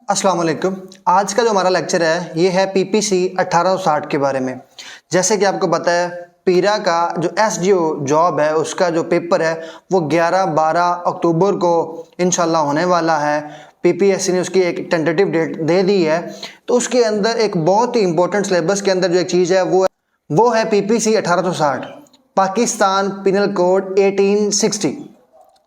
अस्सलाम वालेकुम। आज का जो हमारा लेक्चर है ये है पीपीसी 1860 के बारे में। जैसे कि आपको पता है पीरा का जो एसडीओ जॉब है उसका जो पेपर है वो 11-12 अक्टूबर को इंशाल्लाह होने वाला है। पीपीएससी ने उसकी एक टेंटेटिव डेट दे दी है। तो उसके अंदर एक बहुत ही इंपॉर्टेंट सिलेबस के अंदर जो एक चीज़ है वो है पीपीसी 1860 पाकिस्तान पिनल कोड 1860।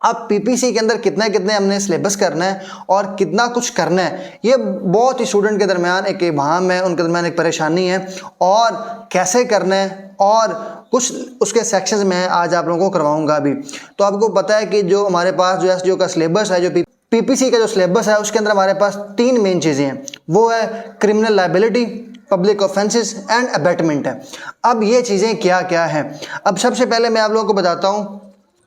अब पीपीसी के अंदर कितने कितने हमने सिलेबस करना है और कितना कुछ करना है, ये बहुत ही स्टूडेंट के दरमियान एक इबाहम है, उनके दरमियान एक परेशानी है। और कैसे करना है और कुछ उसके सेक्शंस में आज आप लोगों को करवाऊंगा अभी। तो आपको पता है कि जो हमारे पास जो एसडीओ का सिलेबस है, जो पीपीसी का जो सिलेबस है उसके अंदर हमारे पास तीन मेन चीज़ें हैं। वो है criminal liability, public offences and abetment है। अब ये चीज़ें क्या क्या हैं, अब सबसे पहले मैं आप लोगों को बताता हूँ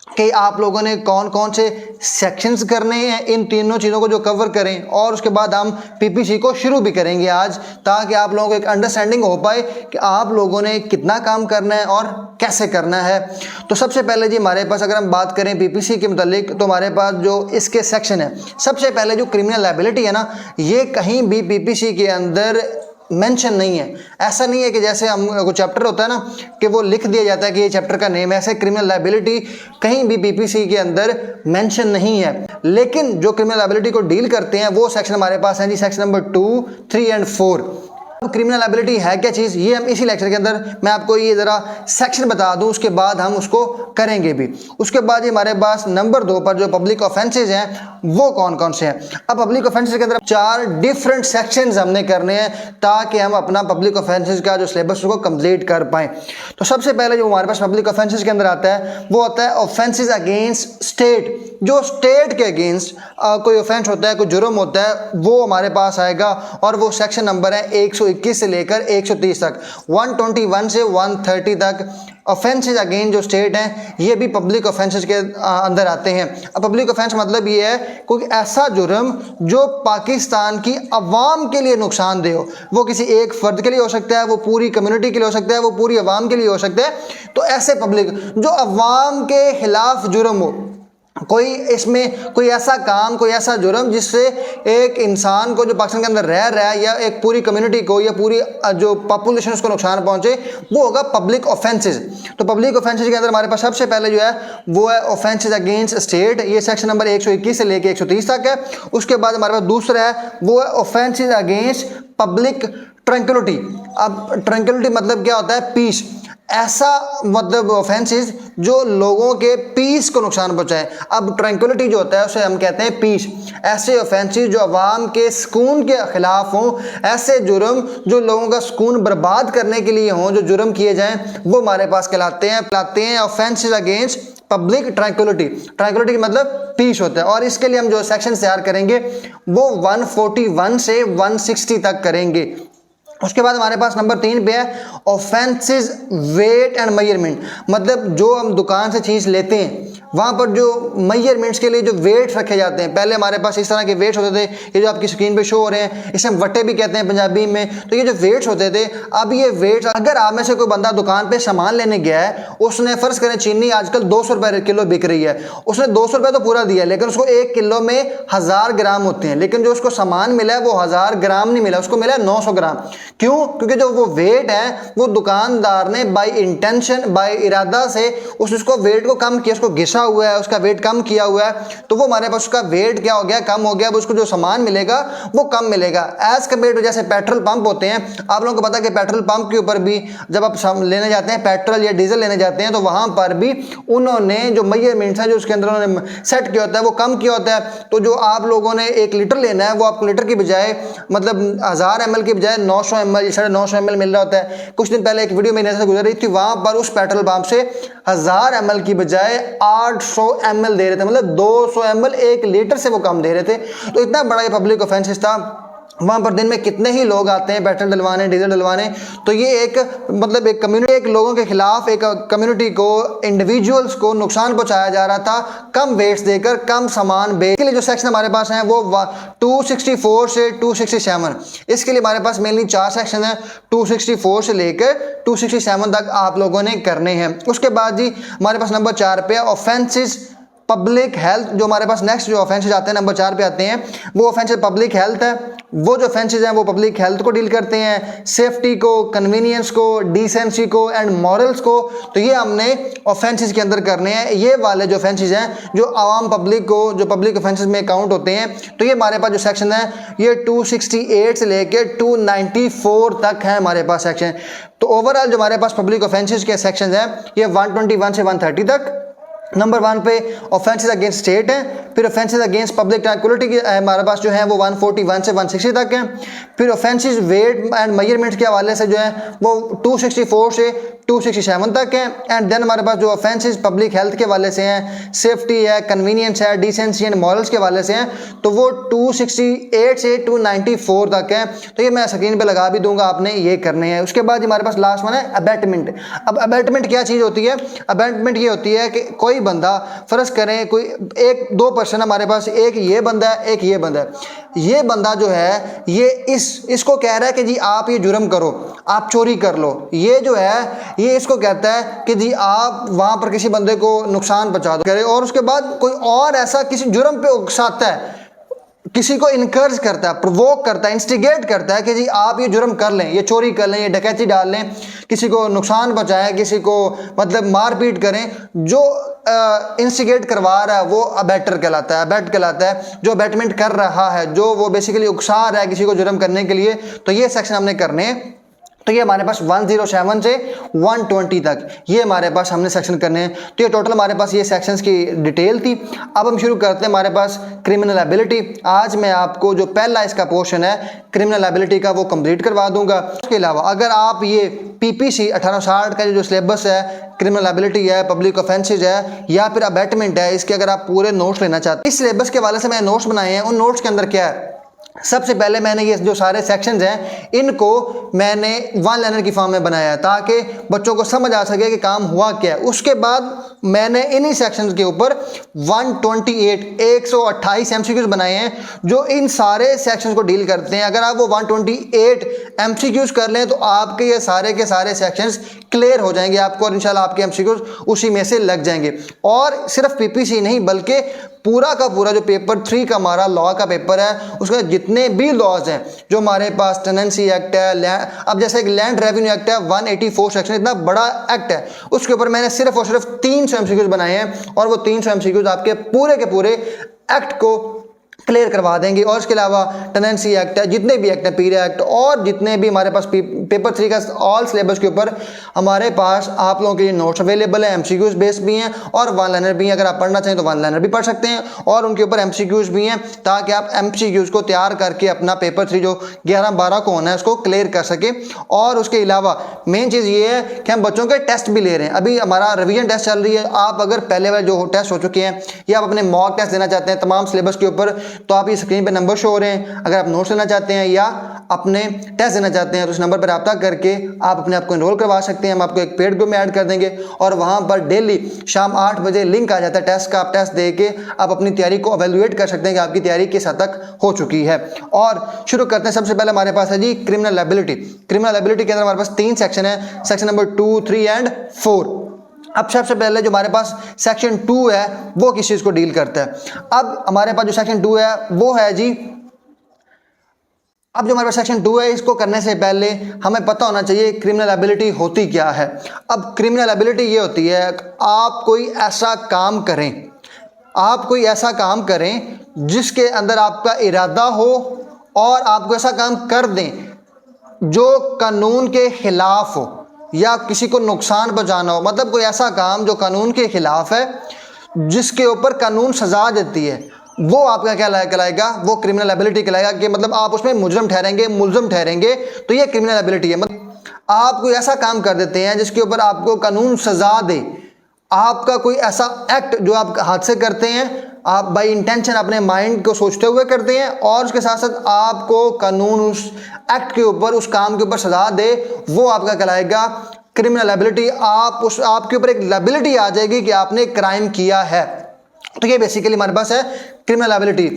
कि आप लोगों ने कौन कौन से सेक्शंस करने हैं, इन तीनों चीज़ों को जो कवर करें, और उसके बाद हम पीपीसी को शुरू भी करेंगे आज, ताकि आप लोगों को एक अंडरस्टैंडिंग हो पाए कि आप लोगों ने कितना काम करना है और कैसे करना है। तो सबसे पहले जी हमारे पास अगर हम बात करें पीपीसी के मुतालिक, तो हमारे पास जो इसके सेक्शन है, सबसे पहले जो क्रिमिनल लायबिलिटी है ना, ये कहीं भी पीपीसी के अंदर मेंशन नहीं है। ऐसा नहीं है कि जैसे हम कोई चैप्टर होता है ना कि वो लिख दिया जाता है कि ये चैप्टर का नेम है, ऐसे क्रिमिनल लायबिलिटी कहीं भी पीपीसी के अंदर मेंशन नहीं है। लेकिन जो क्रिमिनल लायबिलिटी को डील करते हैं वो सेक्शन हमारे पास है जी, section number 2, 3 and 4। Criminal liability है क्या चीज़, ये हम इसी लेक्चर के अंदर मैं आपको ये ज़रा सेक्शन बता दूं, उसके बाद हम उसको करेंगे भी। उसके बाद ये हमारे पास नंबर 2 पर जो पब्लिक ऑफेंसेज हैं वो कौन कौन से हैं। अब पब्लिक ऑफेंसेज के अंदर 4 डिफरेंट सेक्शंस हमने करने हैं ताकि हम अपना पब्लिक ऑफेंसेज का जो सिलेबस उसको कंप्लीट कर पाएँ। तो सबसे पहले जो हमारे पास पब्लिक ऑफेंसेज के अंदर आता है वो होता है ऑफेंसेज अगेंस्ट स्टेट। जो स्टेट के अगेंस्ट कोई ऑफेंस होता है, कोई जुर्म होता है, वो हमारे पास आएगा और वो सेक्शन नंबर है 121 से लेकर 130 तक, 121 से 130 तक ऑफेंसेज अगेंस्ट जो स्टेट हैं ये भी पब्लिक ऑफेंसेज के अंदर आते हैं। अब पब्लिक ऑफेंस मतलब ये है कोई ऐसा जुर्म जो पाकिस्तान की अवाम के लिए नुकसानदेह हो। वो किसी एक फ़र्द के लिए हो सकता है, वो पूरी कम्युनिटी के लिए हो सकता है, वो पूरी अवाम के लिए हो सकता है। तो ऐसे पब्लिक जो अवाम के खिलाफ जुर्म हो, कोई इसमें कोई ऐसा काम, कोई ऐसा जुर्म जिससे एक इंसान को जो पाकिस्तान के अंदर रह रहा है या एक पूरी कम्युनिटी को या पूरी जो पॉपुलेशन उसको नुकसान पहुंचे, वो होगा पब्लिक ऑफेंसेज। तो पब्लिक ऑफेंसेज के अंदर हमारे पास सबसे पहले जो है वो है ऑफेंसेज अगेंस्ट स्टेट, ये सेक्शन नंबर 121 से लेकर 130 तक है। उसके बाद हमारे पास दूसरा है वो है ऑफेंसेज अगेंस्ट पब्लिक ट्रैंक्विलिटी। अब ट्रैंक्विलिटी मतलब क्या होता है, पीस। ऐसा मतलब ऑफेंसेस जो लोगों के पीस को नुकसान पहुंचाए। अब ट्रैंक्विलिटी जो होता है उसे हम कहते हैं पीस। ऐसे ऑफेंसेस जो अवाम के सुकून के खिलाफ हों, ऐसे जुर्म जो लोगों का सुकून बर्बाद करने के लिए हों, जो जुर्म किए जाएं, वो हमारे पास कहलाते हैं offences against public tranquillity. Tranquillity मतलब पीस होता है। और इसके लिए हम जो सेक्शन तैयार करेंगे वो 141 से 160 तक करेंगे। उसके बाद हमारे पास नंबर 3 पे है ऑफेंसेस वेट एंड मेजरमेंट। मतलब जो हम दुकान से चीज़ लेते हैं वहाँ पर जो मेजरमेंट्स के लिए जो वेट्स रखे जाते हैं, पहले हमारे पास इस तरह के वेट्स होते थे, ये जो आपकी स्क्रीन पे शो हो रहे हैं, इसे हम वट्टे भी कहते हैं पंजाबी में। तो ये जो वेट्स होते थे, अब ये वेट्स, अगर आप में से कोई बंदा दुकान पे सामान लेने गया है, उसने फ़र्ज़ करें चीनी आजकल 200 रुपये किलो बिक रही है, उसने 200 रुपये तो पूरा दिया, लेकिन उसको 1 किलो में 1000 ग्राम होते हैं, लेकिन जो उसको सामान मिला है वो 1000 ग्राम नहीं मिला, उसको मिला है 900 ग्राम। क्यों? क्योंकि जो वो वेट है वो दुकानदार ने बाय इंटेंशन, बाय इरादा से उसको वेट को कम किया, उसको घिसा हुआ है, उसका वेट कम किया हुआ है। तो वो हमारे पास उसका वेट क्या हो गया, कम हो गया। उसको जो सामान मिलेगा वो कम मिलेगा एज कम्पेयर टू जैसे पेट्रोल पंप होते हैं। आप लोगों को पता है कि पेट्रोल पंप के ऊपर भी जब आप लेने जाते हैं पेट्रोल या डीजल लेने जाते हैं, तो वहां पर भी उन्होंने जो मेजरमेंट्स है जो उसके अंदर उन्होंने सेट किया होता है वो कम किया होता है। तो जो आप लोगों ने 1 लीटर लेना है वो आपको लीटर की बजाय मतलब 1000 ml की बजाय 900 ml, 950 ml मिल रहा होता है। कुछ दिन पहले एक वीडियो मेरे से गुजर रही थी, वहां पर उस पेट्रोल पंप से 1000 ml की बजाय 800 ml दे रहे थे, मतलब 200 ml 1 लीटर से वो कम दे रहे थे। तो इतना बड़ा ये पब्लिक ऑफेंसेस था। वहाँ पर दिन में कितने ही लोग आते हैं पेट्रोल डलवाने, डीजल डलवाने। तो ये एक मतलब एक कम्युनिटी, एक लोगों के खिलाफ, एक कम्युनिटी को, इंडिविजुअल्स को नुकसान पहुंचाया जा रहा था कम वेट्स देकर, कम सामान बेच के लिए। जो सेक्शन हमारे पास हैं वो 264 से 267, इसके लिए हमारे पास मेनली 4 सेक्शन हैं। 264 से लेकर 267 तक आप लोगों ने करने हैं। उसके बाद जी हमारे पास नंबर 4 पे ऑफेंसेस पब्लिक हेल्थ, जो हमारे पास नेक्स्ट जो ऑफेंसेज आते हैं नंबर 4 पे आते हैं, वो ऑफेंसेज पब्लिक हेल्थ है। वो जो ऑफेंसेज हैं वो पब्लिक हेल्थ को डील करते हैं, सेफ्टी को, कन्वीनियंस को, डिसेंसी को एंड मॉरल्स को। तो ये हमने ऑफेंसेज के अंदर करने हैं। ये वाले जो ऑफेंसेज हैं जो आवाम पब्लिक को, जो पब्लिक ऑफेंसेज में काउंट होते हैं, तो ये हमारे पास जो सेक्शन है ये 268 से लेके 294 तक है हमारे पास सेक्शन। तो ओवरऑल जो हमारे पास पब्लिक ऑफेंसेज के सेक्शन हैं ये 121 से 130 तक। नंबर 1 पे ऑफेंसेस अगेंस्ट स्टेट है, फिर ऑफेंसेस अगेंस्ट पब्लिक ट्रैंक्विलिटी की हमारे पास जो है वो 141 से 160 तक है। फिर ऑफेंसेस वेट एंड मेजरमेंट्स के हवाले से जो है वो 264 से 267 तक है। एंड देन हमारे पास जो ऑफेंसेस पब्लिक हेल्थ के हवाले से हैं, सेफ्टी है, कन्वीनियंस है, डिसेंसी एंड मॉरल्स के हवाले से हैं, तो वो 268 से 294 तक है। तो ये मैं स्क्रीन पे लगा भी दूंगा, आपने ये करने हैं। उसके बाद हमारे पास लास्ट वन है अबैटमेंट। अब अबैटमेंट क्या चीज़ होती है? अबैटमेंट ये होती है कि कोई बंदा, फर्ज करें कोई एक दो पर्सन हमारे पास, एक ये बंदा है, एक ये बंदा है। ये बंदा जो है ये इसको कह रहा है कि जी आप ये जुर्म करो, आप चोरी कर लो। ये जो है ये इसको कहता है कि जी आप वहां पर किसी बंदे को नुकसान पहुंचा दो करे, और उसके बाद कोई और ऐसा किसी जुर्म पे उकसाता है, किसी को इनकर्ज करता है, प्रोवोक करता है, इंस्टिगेट करता है कि जी आप ये जुर्म कर लें, ये चोरी कर लें, ये डकैती डाल लें, किसी को नुकसान पहुंचाएं, किसी को मतलब मारपीट करें। जो इंस्टिगेट करवा रहा है वो अबैटर कहलाता है, अबैट कहलाता है। जो अबैटमेंट कर रहा है, जो वो बेसिकली उकसा रहा है किसी को जुर्म करने के लिए, तो ये सेक्शन हमने करने हैं। तो ये हमारे पास 107 से 120 तक ये हमारे पास हमने सेक्शन करने हैं। तो ये टोटल हमारे पास ये सेक्शंस की डिटेल थी। अब हम शुरू करते हैं हमारे पास क्रिमिनल एबिलिटी। आज मैं आपको जो पहला इसका पोर्शन है क्रिमिनल एबिलिटी का वो कंप्लीट करवा दूंगा। उसके अलावा अगर आप ये पीपीसी 1860 का जो सिलेबस है, क्रिमिनल एबिलिटी है, पब्लिक ऑफेंसेज है या फिर अबैटमेंट है, इसके अगर आप पूरे नोट्स लेना चाहते हैं, इस सिलेबस के वाले से मैंने नोट्स बनाए हैं। उन नोट्स के अंदर क्या है, सबसे पहले मैंने ये जो सारे सेक्शंस हैं इनको मैंने वन लाइनर की फॉर्म में बनाया ताकि बच्चों को समझ आ सके कि काम हुआ क्या है। उसके बाद मैंने इन्हीं सेक्शंस के ऊपर 128 एमसीक्यूज बनाए हैं जो इन सारे सेक्शंस को डील करते हैं। अगर आप वो 128 एमसीक्यूज कर लें तो आपके ये सारे के सारे सेक्शंस क्लियर हो जाएंगे आपको, और इंशाल्लाह आपके एमसीक्यूज उसी में से लग जाएंगे। और सिर्फ पीपीसी नहीं बल्कि पूरा का पूरा जो पेपर 3 का हमारा लॉ का पेपर है, उसके जितने भी लॉज हैं जो हमारे पास टेनेंसी एक्ट है, अब जैसे एक लैंड रेवेन्यू एक्ट है 184 सेक्शन, इतना बड़ा एक्ट है, उसके ऊपर मैंने सिर्फ और सिर्फ 300 एमसीक्यूज बनाए हैं, और वो 300 एमसीक्यूज आपके पूरे एक्ट को क्लियर करवा देंगे। और इसके अलावा टेनेंसी एक्ट है, जितने भी एक्ट है, पीरिया एक्ट, और जितने भी हमारे पास पेपर 3 का ऑल सिलेबस के ऊपर हमारे पास आप लोगों के लिए नोट्स अवेलेबल है। एमसीक्यूज बेस्ड भी हैं और वन लाइनर भी हैं। अगर आप पढ़ना चाहें तो वन लाइनर भी पढ़ सकते हैं, और उनके ऊपर एमसीक्यूज भी हैं ताकि आप एमसीक्यूज को तैयार करके अपना पेपर 3 जो 11-12 को होना है उसको क्लियर कर सके। और उसके अलावा मेन चीज़ ये है कि हम बच्चों के टेस्ट भी ले रहे हैं। अभी हमारा रिवीजन टेस्ट चल रही है। आप अगर पहले वाले जो टेस्ट हो चुके हैं या आप अपने मॉक टेस्ट देना चाहते हैं तमाम सिलेबस के ऊपर, तो आप ये स्क्रीन पे नंबर शो हो रहे हैं। अगर आप नोट्स लेना चाहते हैं या अपने टेस्ट देना चाहते हैं तो उस नंबर पर रब्ता करके आप अपने आप को एनरोल करवा सकते हैं। हम आपको एक पेड ग्रुप में ऐड कर देंगे और वहां पर डेली शाम 8 बजे लिंक आ जाता है टेस्ट का। आप टेस्ट दे के आप अपनी तैयारी को एवेलुएट कर सकते हैं कि आपकी तैयारी किस हद तक हो चुकी है। और शुरू करते हैं। सबसे पहले हमारे पास है जी क्रिमिनल एबिलिटी। क्रिमिनल एबिलिटी के अंदर हमारे पास 3 सेक्शन है, सेक्शन नंबर 2, 3 एंड 4। अब सबसे पहले जो हमारे पास सेक्शन 2 है वो किस चीज़ को डील करता है। अब हमारे पास जो सेक्शन 2 है वो है जी, अब जो हमारे पास सेक्शन 2 है इसको करने से पहले हमें पता होना चाहिए क्रिमिनल एबिलिटी होती क्या है। अब क्रिमिनल एबिलिटी ये होती है आप कोई ऐसा काम करें, आप कोई ऐसा काम करें जिसके अंदर आपका इरादा हो और आपको ऐसा काम कर दें जो कानून के खिलाफ हो या किसी को नुकसान पहुंचाना हो। मतलब कोई ऐसा काम जो कानून के खिलाफ है, जिसके ऊपर कानून सजा देती है, वो आपका क्या कहलाएगा, वो क्रिमिनल एबिलिटी कहलाएगा। कि मतलब आप उसमें मुजरम ठहरेंगे, मुलजम ठहरेंगे, तो ये क्रिमिनल एबिलिटी है। मतलब आप कोई ऐसा काम कर देते हैं जिसके ऊपर आपको कानून सजा दे। आपका कोई ऐसा एक्ट जो आप हाथ से करते हैं, आप बाय इंटेंशन अपने माइंड को सोचते हुए करते हैं, और उसके साथ साथ आपको कानून उस एक्ट के ऊपर, उस काम के ऊपर सजा दे, वो आपका कहलाएगा क्रिमिनल एबिलिटी। आपके ऊपर एक लायबिलिटी आ जाएगी कि आपने क्राइम किया है। तो ये बेसिकली हमारे पास है क्रिमिनल लायबिलिटी।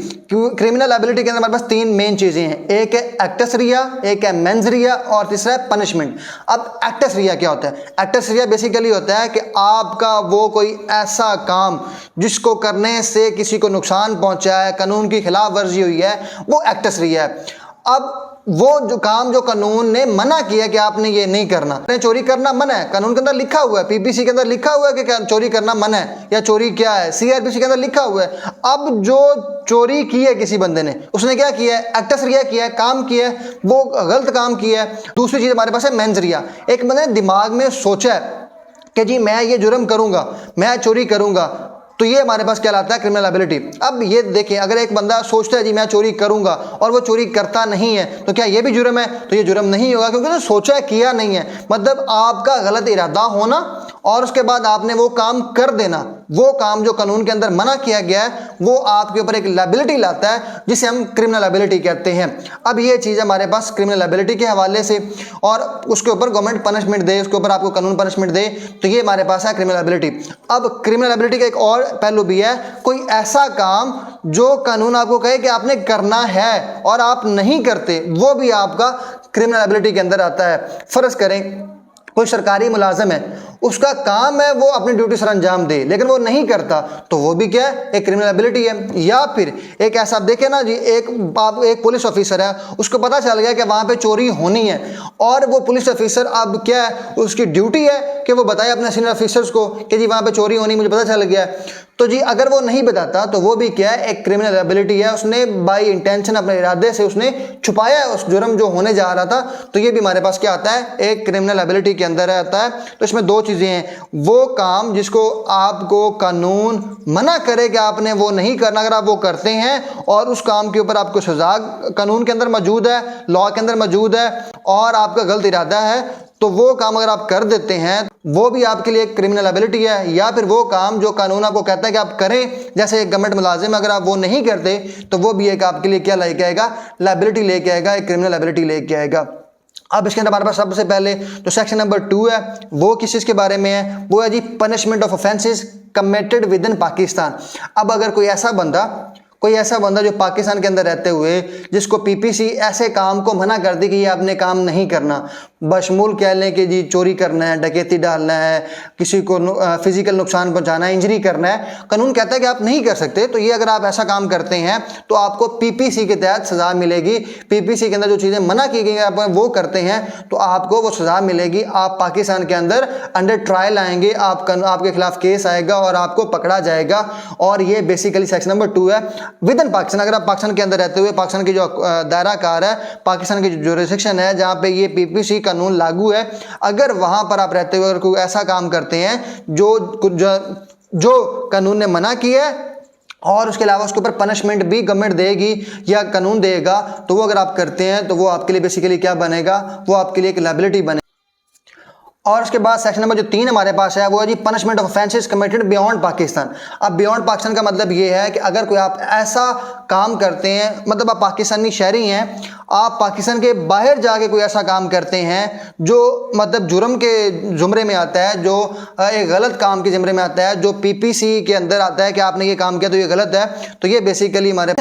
क्रिमिनल लायबिलिटी के अंदर हमारे पास तीन मेन चीजें हैं, एक है एक्टस रिया, एक है मेंस रिया और तीसरा है पनिशमेंट। अब एक्टस रिया क्या होता है? एक्टस रिया बेसिकली होता है कि आपका वो कोई ऐसा काम जिसको करने से किसी को नुकसान पहुंचा है, कानून की खिलाफ वर्जी हुई है, वो एक्टस रिया है। अब वो जो काम जो कानून ने मना किया कि आपने ये नहीं करना, चोरी करना मना है, कानून के अंदर लिखा हुआ है, पीपीसी के अंदर लिखा हुआ है कि चोरी करना मना है, या चोरी क्या है सीआरपीसी के अंदर लिखा हुआ है। अब जो चोरी की है किसी बंदे ने, उसने क्या किया है? एक्टस रिया किया है, काम किया है, वो गलत काम किया है। दूसरी चीज हमारे पास है मेंस रिया। एक बंदे ने दिमाग में सोचा है कि जी मैं ये जुर्म करूंगा, मैं चोरी करूंगा, तो ये हमारे पास क्या लाता है? Criminal liability. अब ये देखिए, अगर एक बंदा सोचता है जी मैं चोरी करूंगा और वो चोरी करता नहीं है, तो क्या ये भी जुर्म है? तो ये जुर्म नहीं होगा, क्योंकि उसने सोचा है, किया नहीं है। मतलब आपका गलत इरादा होना और उसके बाद आपने वो काम कर देना, वो काम जो कानून के अंदर मना किया गया है, वो आपके ऊपर एक लायबिलिटी लाता है, जिसे हम क्रिमिनल लायबिलिटी कहते हैं। अब ये चीज़ हमारे पास क्रिमिनल लायबिलिटी के हवाले से, और उसके ऊपर गवर्नमेंट पनिशमेंट दे, उसके ऊपर आपको कानून पनिशमेंट दे, तो ये हमारे पास है क्रिमिनल लायबिलिटी। अब क्रिमिनल लायबिलिटी का एक और पहलू भी है, कोई ऐसा काम जो कानून आपको कहे कि आपने करना है और आप नहीं करते, वो भी आपका क्रिमिनल लायबिलिटी के अंदर आता है। फर्ज करें कोई सरकारी मुलाजिम है, उसका काम है वो अपनी ड्यूटी सर अंजाम दे, लेकिन वो नहीं करता, तो वो भी क्या है? एक क्रिमिनल लायबिलिटी है। या फिर एक ऐसा देखे ना जी, एक पुलिस ऑफिसर है, उसको पता चल गया कि वहां पे चोरी होनी है, और वो पुलिस ऑफिसर अब क्या है, उसकी ड्यूटी है कि वो बताए अपने सीनियर ऑफिसर्स को कि जी वहां पे चोरी होनी मुझे पता चल गया है। तो जी अगर वो नहीं बताता, तो वो भी क्या है? एक क्रिमिनल लायबिलिटी है। उसने बाई इंटेंशन, अपने इरादे से उसने छुपाया है उस जुर्म जो होने जा रहा था, तो ये भी हमारे पास क्या आता है? एक क्रिमिनल लायबिलिटी के अंदर आता है। तो इसमें दो चीजें हैं, वो काम जिसको आपको कानून मना करे कि आपने वो नहीं करना, अगर आप वो करते हैं और उस काम के ऊपर आपको सजा कानून के अंदर मौजूद है, लॉ के अंदर मौजूद है, और आपका गलत इरादा है, तो वो काम अगर आप कर देते हैं, वो भी आपके लिए एक क्रिमिनल लायबिलिटी है। या फिर वो काम जो कानून आपको कहता है कि आप करें, जैसे एक गवर्नमेंट मुलाजिम, अगर आप वो नहीं करते, तो वो भी एक आपके लिए क्या लेके आएगा? लायबिलिटी लेके आएगा, एक क्रिमिनल लायबिलिटी लेके आएगा। अब इसके अंदर हमारे पास सबसे पहले जो सेक्शन नंबर 2 है, वो किस चीज़ के बारे में है? वो है जी punishment of offences committed within Pakistan. अब अगर कोई ऐसा बंदा जो पाकिस्तान के अंदर रहते हुए, जिसको पीपीसी ऐसे काम को मना कर दी कि ये आपने काम नहीं करना, बशमूल कह लें कि जी चोरी करना है, डकैती डालना है, किसी को फिजिकल नुकसान पहुंचाना है, इंजरी करना है, कानून कहता है कि आप नहीं कर सकते, तो ये अगर आप ऐसा काम करते हैं तो आपको पीपीसी के तहत सजा मिलेगी। पीपीसी के अंदर जो चीज़ें मना की गई आप वो करते हैं तो आपको वो सजा मिलेगी। आप पाकिस्तान के अंदर अंडर ट्रायल आएंगे, आपके खिलाफ केस आएगा और आपको पकड़ा जाएगा। और ये बेसिकली सेक्शन नंबर 2 है विद इन पाकिस्तान। अगर आप पाकिस्तान के अंदर रहते हुए, पाकिस्तान की जो दायरा कार है, पाकिस्तान की जो जुरिस्डिक्शन है जहाँ पे ये पीपीसी कानून लागू है, अगर वहाँ पर आप रहते हुए अगर कोई ऐसा काम करते हैं जो कानून ने मना किया है और उसके अलावा उसके ऊपर पनिशमेंट भी गवर्नमेंट देगी या कानून देगा, तो वो अगर आप करते हैं तो वो आपके लिए बेसिकली क्या बनेगा? वो आपके लिए एक लायबिलिटी बनेगा। और उसके बाद सेक्शन नंबर जो 3 हमारे पास है, वो है जी punishment of offences committed beyond Pakistan. अब बियॉन्ड पाकिस्तान का मतलब ये है कि अगर कोई आप ऐसा काम करते हैं, मतलब आप पाकिस्तानी शहरी हैं, आप पाकिस्तान के बाहर जाके कोई ऐसा काम करते हैं जो मतलब जुर्म के जुमरे में आता है, जो एक गलत काम के जुमरे में आता है, जो पीपीसी के अंदर आता है कि आपने ये काम किया तो ये गलत है, तो ये बेसिकली हमारे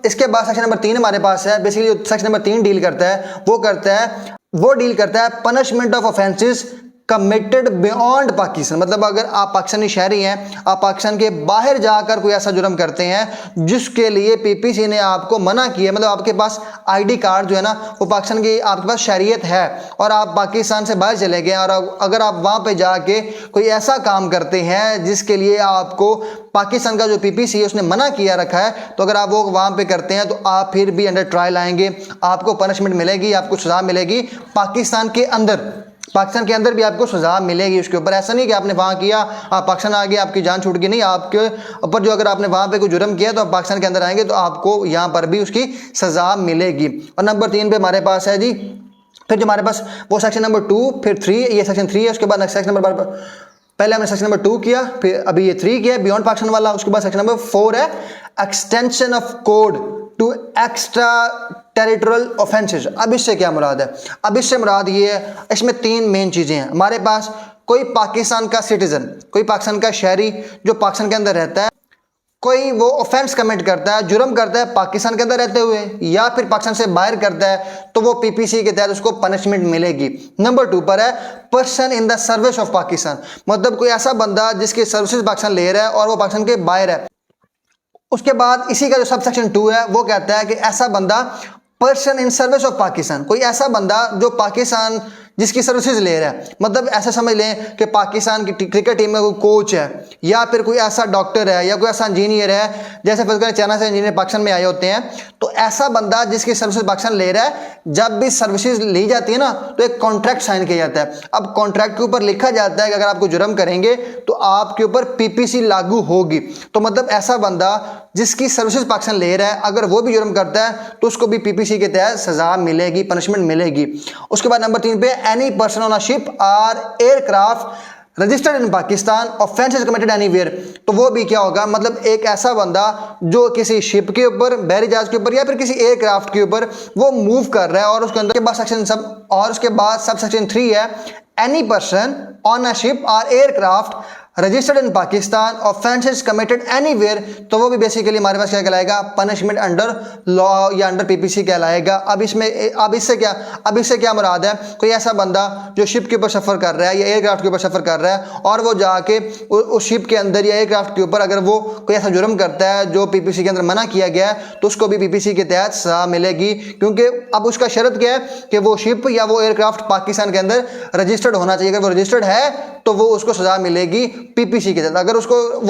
इसके बाद सेक्शन नंबर 3 हमारे पास है। बेसिकली जो सेक्शन नंबर 3 डील करता है वो डील करता है punishment of offences committed beyond Pakistan. मतलब अगर आप पाकिस्तानी शहरी हैं, आप पाकिस्तान के बाहर जाकर कोई ऐसा जुर्म करते हैं जिसके लिए पीपीसी ने आपको मना किया, मतलब आपके पास आईडी कार्ड जो है ना वो पाकिस्तान की आपके पास शरीयत है और आप पाकिस्तान से बाहर चले गए, और अगर आप वहाँ पे जाके कोई ऐसा काम करते हैं जिसके लिए आपको पाकिस्तान का जो पीपीसी है उसने मना किया रखा है, तो अगर आप वो वहाँ पे करते हैं तो आप फिर भी अंडर ट्रायल आएंगे, आपको पनिशमेंट मिलेगी, आपको सजा मिलेगी। पाकिस्तान के अंदर भी आपको सजा मिलेगी उसके ऊपर। ऐसा नहीं कि आपने वहाँ किया, आप पाकिस्तान आ गए, आपकी जान छूट गई, नहीं, आपके ऊपर जो अगर आपने वहाँ पे कोई जुर्म किया तो आप पाकिस्तान के अंदर आएंगे तो आपको यहाँ पर भी उसकी सजा मिलेगी। और नंबर 3 पे हमारे पास है जी, फिर जो हमारे पास वो सेक्शन नंबर 2, फिर 3, ये सेक्शन 3 है। उसके बाद नेक्स्ट सेक्शन नंबर, पहले हमने सेक्शन नंबर 2 किया, फिर अभी ये 3 किया बियॉन्ड पाकिस्तान वाला। उसके बाद सेक्शन नंबर 4 है extension of code to extra territorial offences. अब इससे क्या मुराद है? अब इससे मुराद ये है, इसमें 3 मेन चीज़ें हैं हमारे पास। कोई पाकिस्तान का सिटीजन, कोई पाकिस्तान का शहरी जो पाकिस्तान के अंदर रहता है, कोई वो ऑफेंस कमिट करता है, जुर्म करता है पाकिस्तान के अंदर रहते हुए या फिर पाकिस्तान से बाहर करता है, तो वो पीपीसी के तहत उसको पनिशमेंट मिलेगी। नंबर 2 पर है person in the service of Pakistan, मतलब कोई ऐसा बंदा जिसकी सर्विसेज पाकिस्तान ले रहा है और वो पाकिस्तान के बाहर है। उसके बाद इसी का जो सब सेक्शन 2 है वो कहता है कि ऐसा बंदा person in service of Pakistan, कोई ऐसा बंदा जो पाकिस्तान जिसकी सर्विसेज ले रहा है, मतलब ऐसा समझ लें कि पाकिस्तान की क्रिकेट टीम में कोई कोच है या फिर कोई ऐसा डॉक्टर है या कोई ऐसा इंजीनियर है, जैसे फिर चाइना से इंजीनियर पाकिस्तान में आए होते हैं, तो ऐसा बंदा जिसकी सर्विसेज पाकिस्तान ले रहा है, जब भी सर्विसेज ली जाती है ना तो एक कॉन्ट्रैक्ट साइन किया जाता है। अब कॉन्ट्रैक्ट के ऊपर लिखा जाता है कि अगर आपको जुर्म करेंगे तो आपके ऊपर पीपीसी लागू होगी। तो मतलब ऐसा बंदा जिसकी सर्विसेज पाकिस्तान ले रहा है, अगर वो भी जुर्म करता है तो उसको भी पीपीसी के तहत सजा मिलेगी, पनिशमेंट मिलेगी। उसके बाद नंबर 3 पे any person on a ship or aircraft registered in Pakistan offence is committed anywhere, तो वो भी क्या होगा, मतलब एक ऐसा बंदा जो किसी शिप के ऊपर, बहरी जहाज के ऊपर या फिर किसी एयरक्राफ्ट के ऊपर वो मूव कर रहा है, और उसके अंदर के बाद सब सेक्शन 3 है any person on a ship or aircraft registered in Pakistan offences committed anywhere, तो वो भी बेसिकली हमारे पास क्या कहलाएगा, पनिशमेंट अंडर लॉ या अंडर पीपीसी कहलाएगा। अब इससे क्या मुराद है, कोई ऐसा बंदा जो शिप के ऊपर सफ़र कर रहा है या एयरक्राफ्ट के ऊपर सफ़र कर रहा है और वो जाके उस शिप के अंदर या एयरक्राफ्ट के ऊपर अगर वो कोई ऐसा जुर्म करता है जो पीपीसी के अंदर मना किया गया है, तो उसको भी पीपीसी के तहत सजा मिलेगी, क्योंकि अब उसका शर्त क्या है कि वो शिप या वो एयरक्राफ्ट पाकिस्तान के अंदर रजिस्टर्ड होना चाहिए। अगर वो रजिस्टर्ड है तो वो उसको सजा मिलेगी पीपीसी के तहत।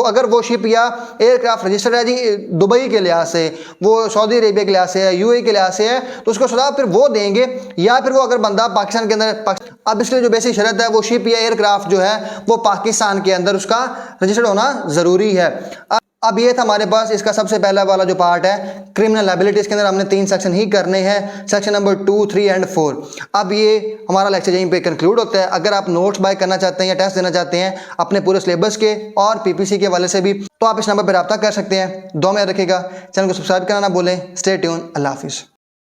अगर वो शिप या एयरक्राफ्ट रजिस्टर्ड है जी दुबई के लिहाज से, वो सऊदी अरेबिया के लिहाज से है, यूएई के लिहाज से है, तो उसको सजा फिर वो देंगे, या फिर वो अगर बंदा पाकिस्तान के अंदर, अब इसलिए जो बेसिक शर्त है वो शिप या एयरक्राफ्ट जो है वो पाकिस्तान के अंदर उसका रजिस्टर्ड होना ज़रूरी है। अब ये था हमारे पास इसका सबसे पहला वाला जो पार्ट है क्रिमिनल लायबिलिटी, इसके अंदर हमने 3 सेक्शन ही करने हैं, सेक्शन नंबर 2, 3 एंड 4। अब ये हमारा लेक्चर यहीं पे कंक्लूड होता है। अगर आप नोट्स बाय करना चाहते हैं या टेस्ट देना चाहते हैं अपने पूरे सिलेबस के और पीपीसी के वाले से भी, तो आप इस नंबर पर रब्ता कर सकते हैं। दुआ में रखिएगा, चैनल को सब्सक्राइब करना ना भूलें। स्टे ट्यून, अल्लाह हाफिज़।